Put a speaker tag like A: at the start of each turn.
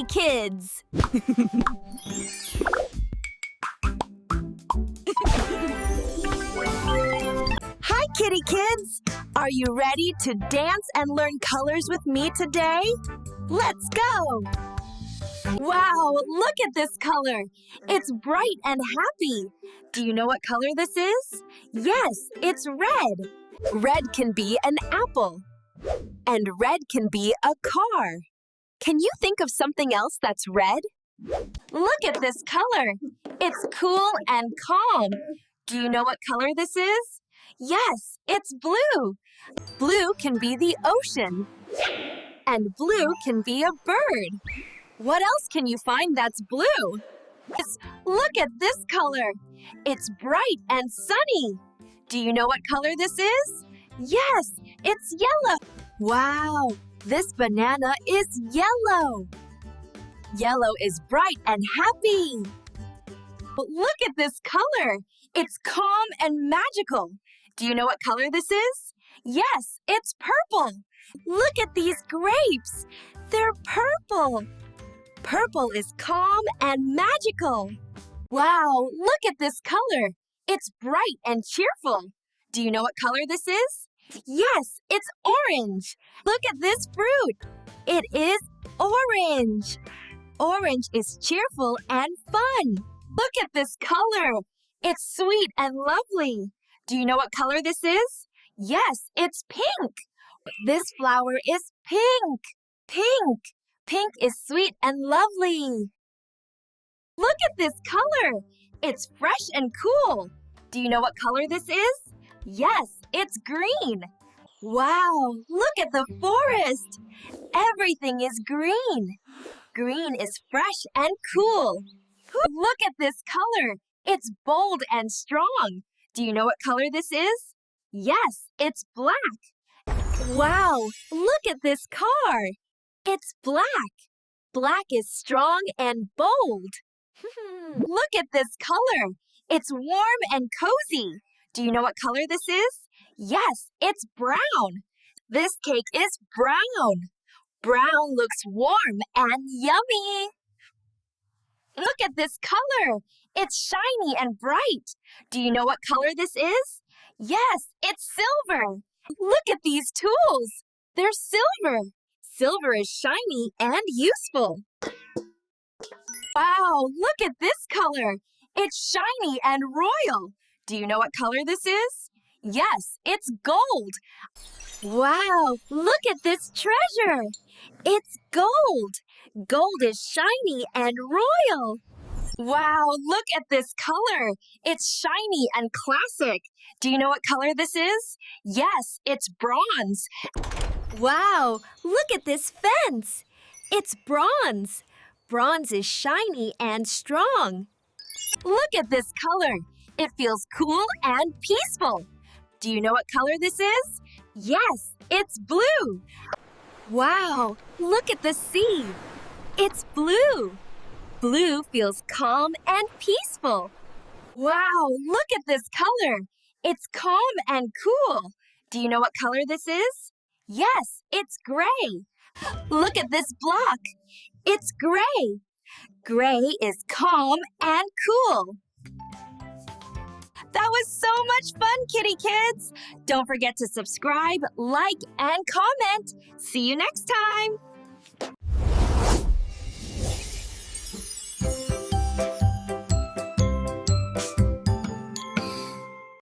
A: Kids. Hi, Kitty Kids! Are you ready to dance and learn colors with me today? Let's go! Wow, look at this color! It's bright and happy. Do you know what color this is? Yes, it's red. Red can be an apple. And red can be a car. Can you think of something else that's red? Look at this color. It's cool and calm. Do you know what color this is? Yes, it's blue. Blue can be the ocean. And blue can be a bird. What else can you find that's blue? Yes, look at this color. It's bright and sunny. Do you know what color this is? Yes, it's yellow. Wow, this banana is yellow. Yellow is bright and happy. Look at this color. It's calm and magical. Do you know what color this is? Yes, it's purple. Look at these grapes. They're purple. Purple is calm and magical. Wow, look at this color. It's bright and cheerful. Do you know what color this is? Yes, it's orange. Look at this fruit. It is orange. Orange is cheerful and fun. Look at this color. It's sweet and lovely. Do you know what color this is? Yes, it's pink. This flower is pink. Pink. Pink is sweet and lovely. Look at this color. It's fresh and cool. Do you know what color this is? Yes, it's green. Wow, look at the forest. Everything is green. Green is fresh and cool. Look at this color. It's bold and strong. Do you know what color this is? Yes, it's black. Wow, look at this car. It's black. Black is strong and bold. Look at this color. It's warm and cozy. Do you know what color this is? Yes, it's brown. This cake is brown. Brown looks warm and yummy. Look at this color. It's shiny and bright. Do you know what color this is? Yes, it's silver. Look at these tools. They're silver. Silver is shiny and useful. Wow, look at this color. It's shiny and royal. Do you know what color this is? Yes, it's gold. Wow, look at this treasure. It's gold. Gold is shiny and royal. Wow, look at this color. It's shiny and classic. Do you know what color this is? Yes, it's bronze. Wow, look at this fence. It's bronze. Bronze is shiny and strong. Look at this color. It feels cool and peaceful. Do you know what color this is? Yes, it's blue. Wow, look at the sea. It's blue. Blue feels calm and peaceful. Wow, look at this color. It's calm and cool. Do you know what color this is? Yes, it's gray. Look at this block. It's gray. Gray is calm and cool. That was so much fun, Kitty Kids! Don't forget to subscribe, like, and comment. See you next time!